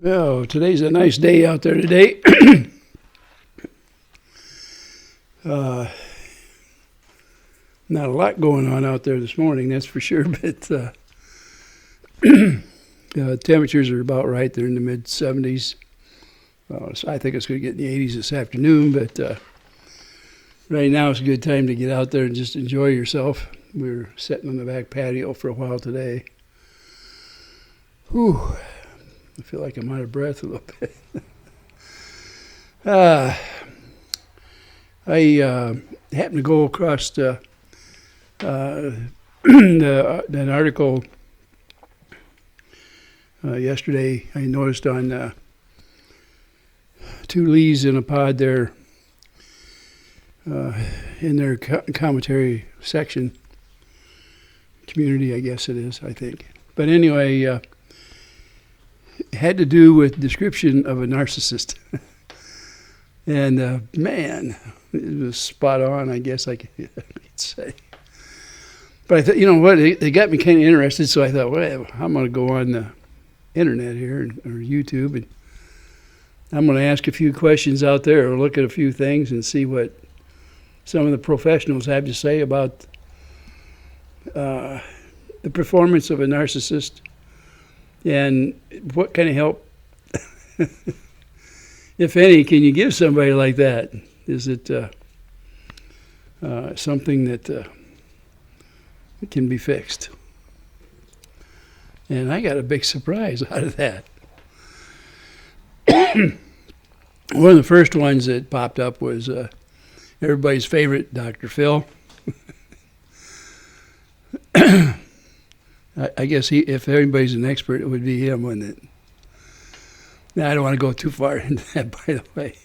Well, today's a nice day out there today. uh, Not a lot going on out there this morning, that's for sure, but temperatures are about right. They're in the mid-70s. So I think it's going to get in the 80s this afternoon, but right now it's a good time to get out there and just enjoy yourself. We're sitting on the back patio for a while today. Whew. I feel like I'm out of breath a little bit. I happened to go across an article yesterday. I noticed on two Lees in a pod there in their commentary section. Community, I guess it is, I think. But anyway, had to do with description of a narcissist. And man, it was spot on, I guess I could say. But I thought, you know what, they got me kind of interested, so I thought, well, I'm going to go on the internet here, or YouTube, and I'm going to ask a few questions out there, or look at a few things and see what some of the professionals have to say about the performance of a narcissist. And what kind of help, if any, can you give somebody like that? Is it something that can be fixed? And I got a big surprise out of that. One of the first ones that popped up was everybody's favorite, Dr. Phil. I guess if anybody's an expert, it would be him, wouldn't it? Now, I don't want to go too far into that, by the way.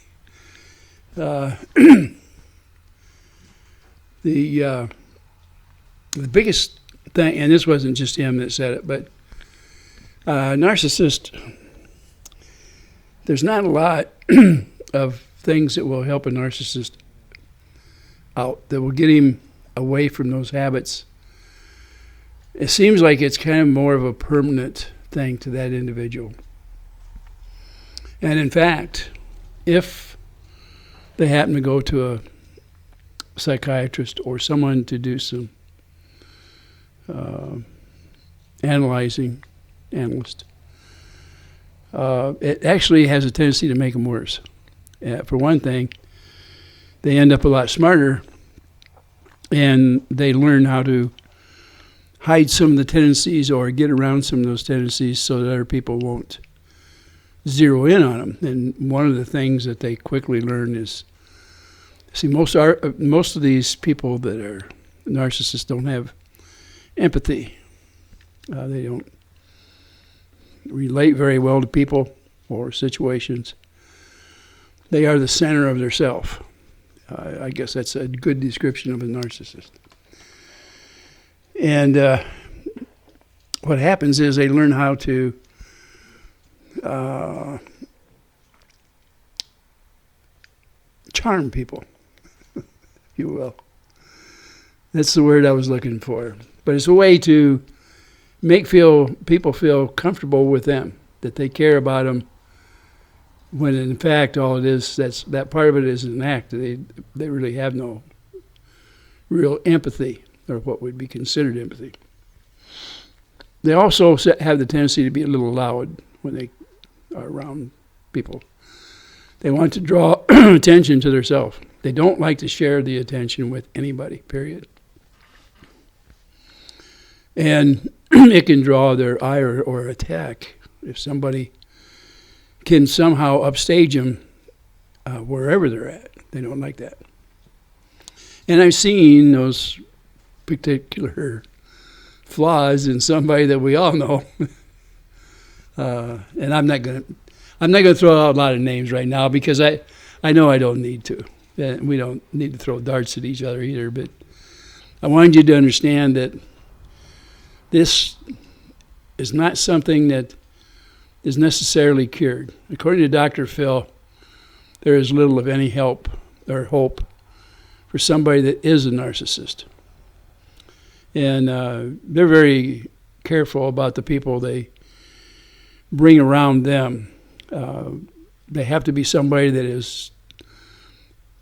The biggest thing, and this wasn't just him that said it, but narcissist, there's not a lot of things that will help a narcissist out, that will get him away from those habits. It seems like it's kind of more of a permanent thing to that individual. And in fact, if they happen to go to a psychiatrist or someone to do some analyst, it actually has a tendency to make them worse. For one thing, they end up a lot smarter, and they learn how to hide some of the tendencies or get around some of those tendencies so that other people won't zero in on them. And one of the things that they quickly learn is, see, most of these people that are narcissists don't have empathy. They don't relate very well to people or situations. They are the center of their self. I guess that's a good description of a narcissist. And what happens is they learn how to charm people, if you will. That's the word I was looking for. But it's a way to make people feel comfortable with them, that they care about them, when in fact all it is, that part of it is an act. They really have no real empathy, or what would be considered empathy. They also have the tendency to be a little loud when they are around people. They want to draw attention to themselves. They don't like to share the attention with anybody, period. And it can draw their ire or attack if somebody can somehow upstage them wherever they're at. They don't like that. And I've seen those particular flaws in somebody that we all know. And I'm not going to throw out a lot of names right now, because I know I don't need to. And we don't need to throw darts at each other either. But I wanted you to understand that this is not something that is necessarily cured. According to Dr. Phil, there is little of any help or hope for somebody that is a narcissist. And they're very careful about the people they bring around them. They have to be somebody that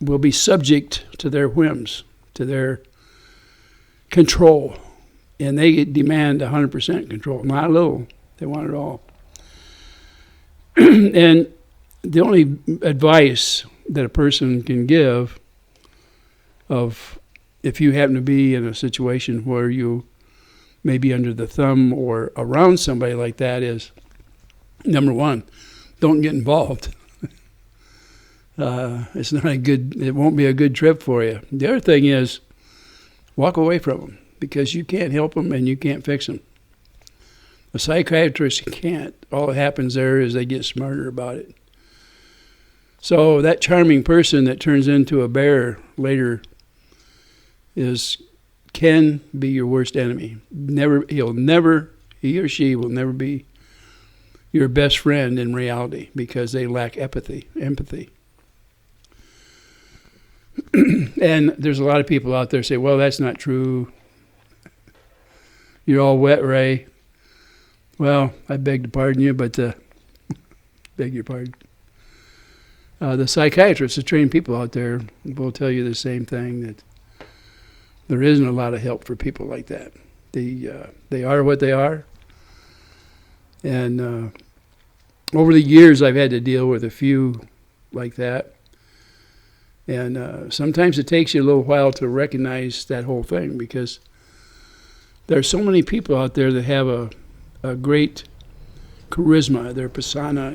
will be subject to their whims, to their control. And they demand 100% control, not a little. They want it all. And the only advice that a person can give of if you happen to be in a situation where you may be under the thumb or around somebody like that is, number one, don't get involved. It won't be a good trip for you. The other thing is, walk away from them because you can't help them and you can't fix them. A psychiatrist can't. All that happens there is they get smarter about it. So that charming person that turns into a bear later can be your worst enemy. He or she will never be your best friend in reality because they lack empathy. And there's a lot of people out there say, well, that's not true. You're all wet, Ray. Well, I beg to pardon you, but beg your pardon. The psychiatrists, the trained people out there will tell you the same thing, that there isn't a lot of help for people like that. They are what they are. And over the years, I've had to deal with a few like that. And sometimes it takes you a little while to recognize that whole thing because there's so many people out there that have a great charisma. Their persona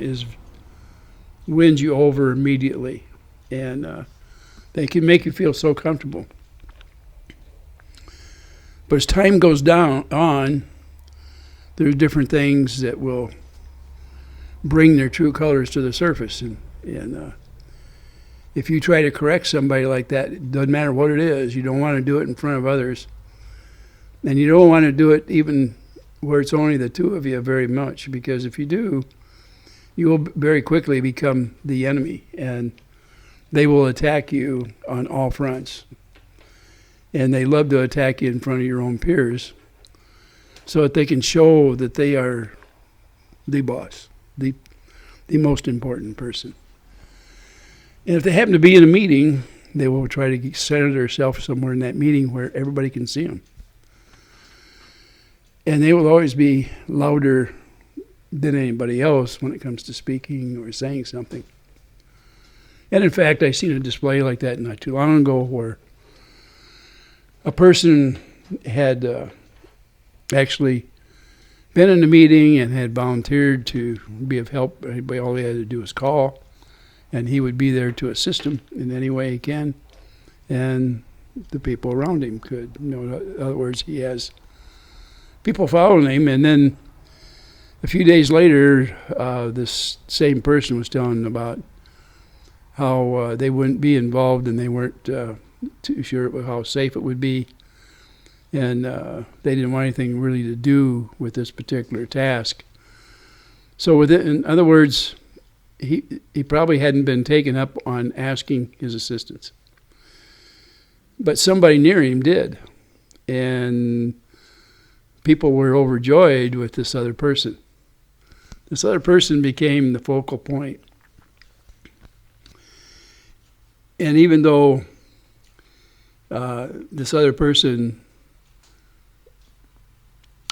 wins you over immediately. And they can make you feel so comfortable. But as time goes on, there's different things that will bring their true colors to the surface. And if you try to correct somebody like that, it doesn't matter what it is. You don't want to do it in front of others. And you don't want to do it even where it's only the two of you very much, because if you do, you will very quickly become the enemy, and they will attack you on all fronts. And they love to attack you in front of your own peers so that they can show that they are the boss, the most important person. And if they happen to be in a meeting, they will try to center themselves somewhere in that meeting where everybody can see them. And they will always be louder than anybody else when it comes to speaking or saying something. And in fact, I seen a display like that not too long ago where a person had actually been in a meeting and had volunteered to be of help. All he had to do was call, and he would be there to assist him in any way he can. And the people around him could. In other words, he has people following him. And then a few days later, this same person was telling about how they wouldn't be involved and they weren't too sure how safe it would be. And they didn't want anything really to do with this particular task. So in other words, he probably hadn't been taken up on asking his assistance. But somebody near him did. And people were overjoyed with this other person. This other person became the focal point. And even though this other person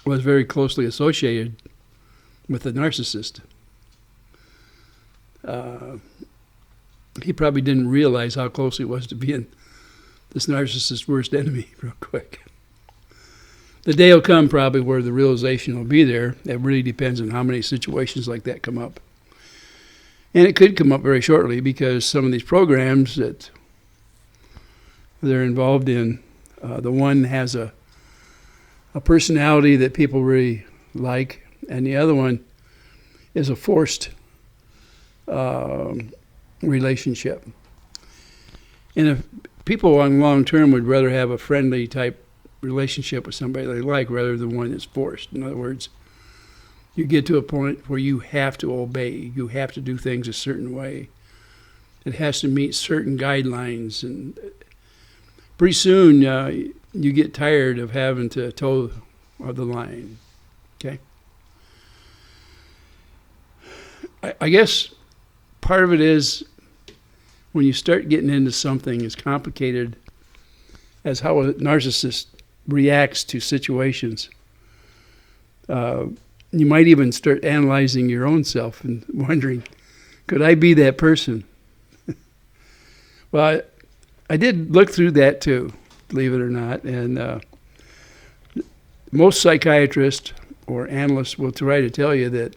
was very closely associated with the narcissist, he probably didn't realize how close he was to being this narcissist's worst enemy real quick. The day will come probably where the realization will be there. It really depends on how many situations like that come up. And it could come up very shortly because some of these programs that they're involved in, the one has a personality that people really like, and the other one is a forced relationship. And if people on long term would rather have a friendly type relationship with somebody they like rather than one that's forced. In other words, you get to a point where you have to obey. You have to do things a certain way. It has to meet certain guidelines. And pretty soon you get tired of having to toe the line. Okay? I guess part of it is when you start getting into something as complicated as how a narcissist reacts to situations, you might even start analyzing your own self and wondering, could I be that person? Well, I did look through that too, believe it or not, and most psychiatrists or analysts will try to tell you that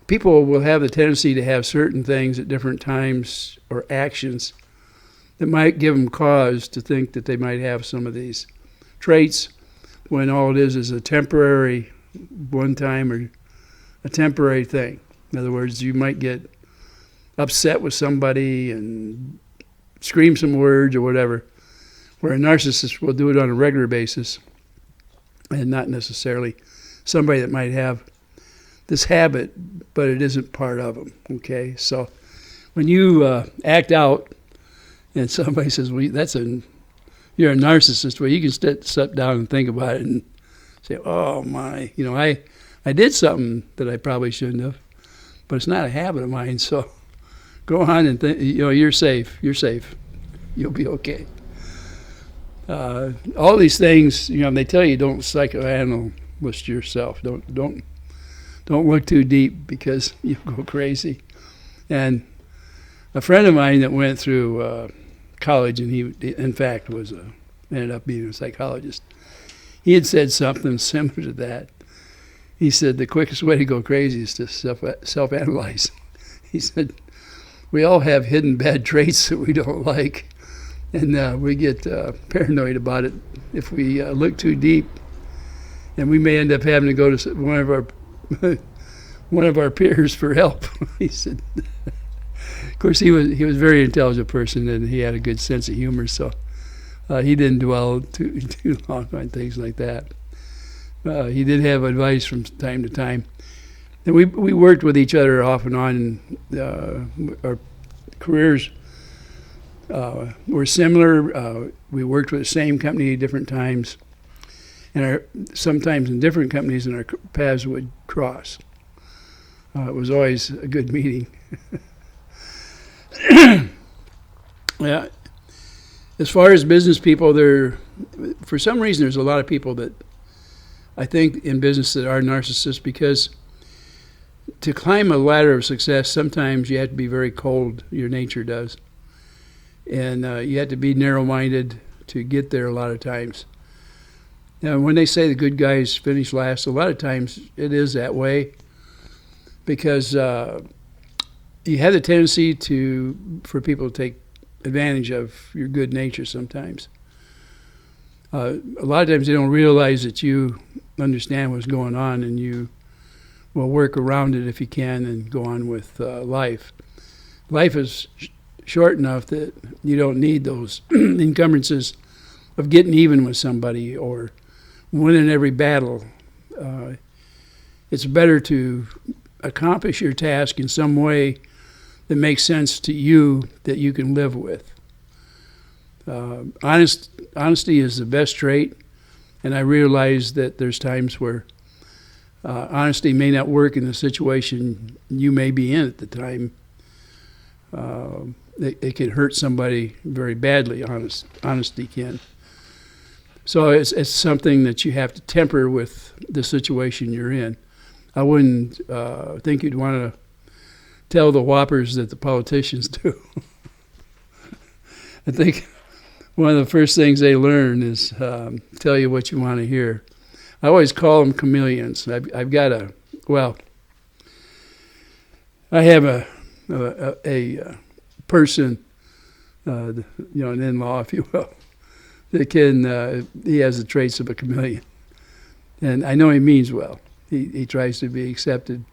people will have the tendency to have certain things at different times or actions that might give them cause to think that they might have some of these traits, when all it is a temporary one time or a temporary thing. In other words, you might get upset with somebody and scream some words or whatever, where a narcissist will do it on a regular basis and not necessarily somebody that might have this habit, but it isn't part of them, okay? So when you act out and somebody says, well, you're a narcissist, well, you can sit down and think about it and say, oh my, I did something that I probably shouldn't have, but it's not a habit of mine, so go on and think, you're safe, you'll be okay. All these things, they tell you don't psychoanalyst yourself, don't look too deep because you'll go crazy. And a friend of mine that went through college, and he, in fact, ended up being a psychologist, he had said something similar to that. He said the quickest way to go crazy is to self-analyze. He said, we all have hidden bad traits that we don't like, and we get paranoid about it if we look too deep, and we may end up having to go to one of our peers for help. He said, of course, he was a very intelligent person, and he had a good sense of humor, so he didn't dwell too long on things like that. He did have advice from time to time. And we worked with each other off and on. Our careers were similar. We worked with the same company at different times, and sometimes in different companies, and our paths would cross. It was always a good meeting. Yeah. As far as business people, for some reason, there's a lot of people that I think in business that are narcissists, because to climb a ladder of success, sometimes you have to be very cold. Your nature does. And you have to be narrow-minded to get there a lot of times. Now, when they say the good guys finish last, a lot of times it is that way, because you have the tendency for people to take advantage of your good nature sometimes. A lot of times they don't realize that you understand what's going on, and you will work around it if you can and go on with life. Life is short enough that you don't need those encumbrances of getting even with somebody or winning every battle. It's better to accomplish your task in some way that makes sense to you, that you can live with. Honesty is the best trait, and I realize that there's times where honesty may not work in the situation you may be in at the time. It can hurt somebody very badly. Honesty can. So it's something that you have to temper with the situation you're in. I wouldn't think you'd want to tell the whoppers that the politicians do. I think one of the first things they learn is tell you what you want to hear. I always call them chameleons. I have a person, an in-law, if you will, that he has the traits of a chameleon. And I know he means well. He tries to be accepted.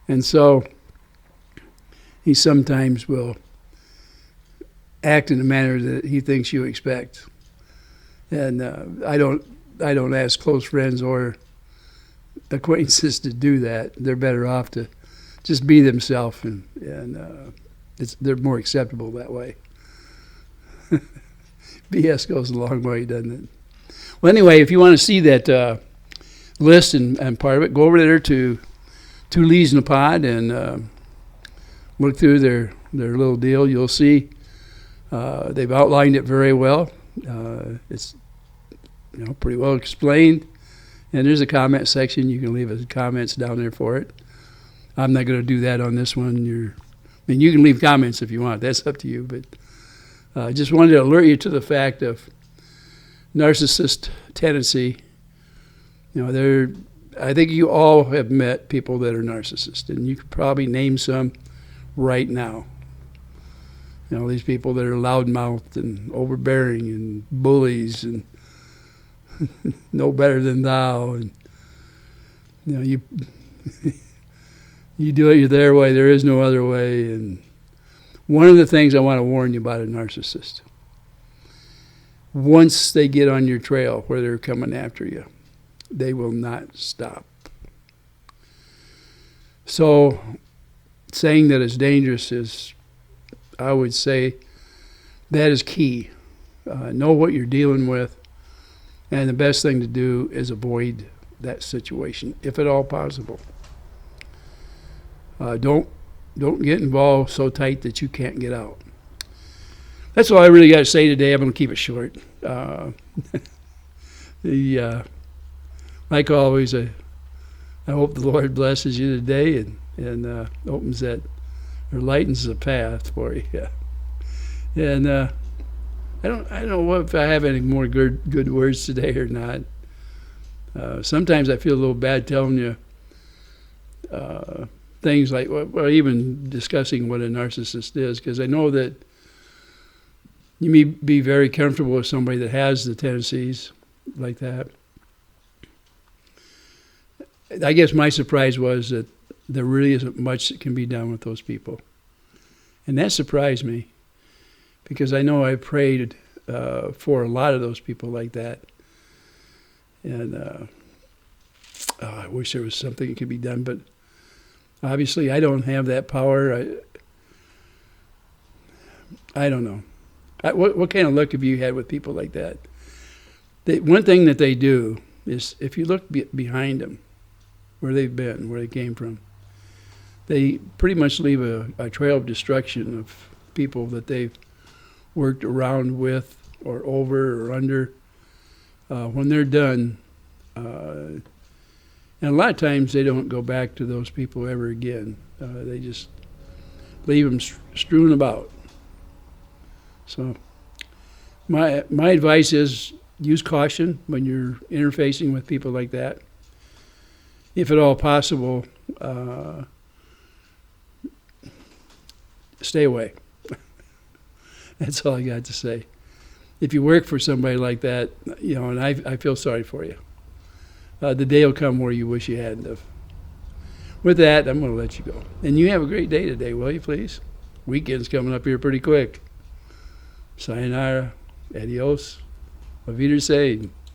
And so he sometimes will act in a manner that he thinks you expect. And I don't ask close friends or acquaintances to do that. They're better off to just be themselves, and they're more acceptable that way. BS goes a long way, doesn't it? Well, anyway, if you want to see that list and part of it, go over there to two leads in a pod and look through their little deal, you'll see they've outlined it very well. It's pretty well explained. And there's a comment section. You can leave comments down there for it. I'm not going to do that on this one. You can leave comments if you want. That's up to you. But I just wanted to alert you to the fact of narcissist tendency. I think you all have met people that are narcissists, and you could probably name some right now. These people that are loudmouthed and overbearing and bullies and no better than thou, and you you do it their way, there is no other way. And one of the things I want to warn you about a narcissist, once they get on your trail where they're coming after you, they will not stop. So saying that it's dangerous is, I would say, that is key. Know what you're dealing with, and the best thing to do is avoid that situation, if at all possible. Don't get involved so tight that you can't get out. That's all I really got to say today. I'm going to keep it short. Like always, I hope the Lord blesses you today and opens that, or lightens the path for you. And I don't know if I have any more good words today or not. Sometimes I feel a little bad telling you things like, or even discussing what a narcissist is, because I know that you may be very comfortable with somebody that has the tendencies like that. I guess my surprise was that there really isn't much that can be done with those people. And that surprised me, because I know I prayed for a lot of those people like that. And I wish there was something that could be done, but obviously I don't have that power. I don't know. What kind of luck have you had with people like that? One thing that they do is, if you look behind them, where they've been, where they came from, they pretty much leave a trail of destruction of people that they've worked around with or over or under. When they're done, and a lot of times they don't go back to those people ever again. They just leave them strewn about. So my advice is, use caution when you're interfacing with people like that. If at all possible, stay away. That's all I got to say. If you work for somebody like that, and I feel sorry for you. The day will come where you wish you hadn't have. With that, I'm going to let you go. And you have a great day today, will you, please? Weekend's coming up here pretty quick. Sayonara, adios, auf Wiedersehen.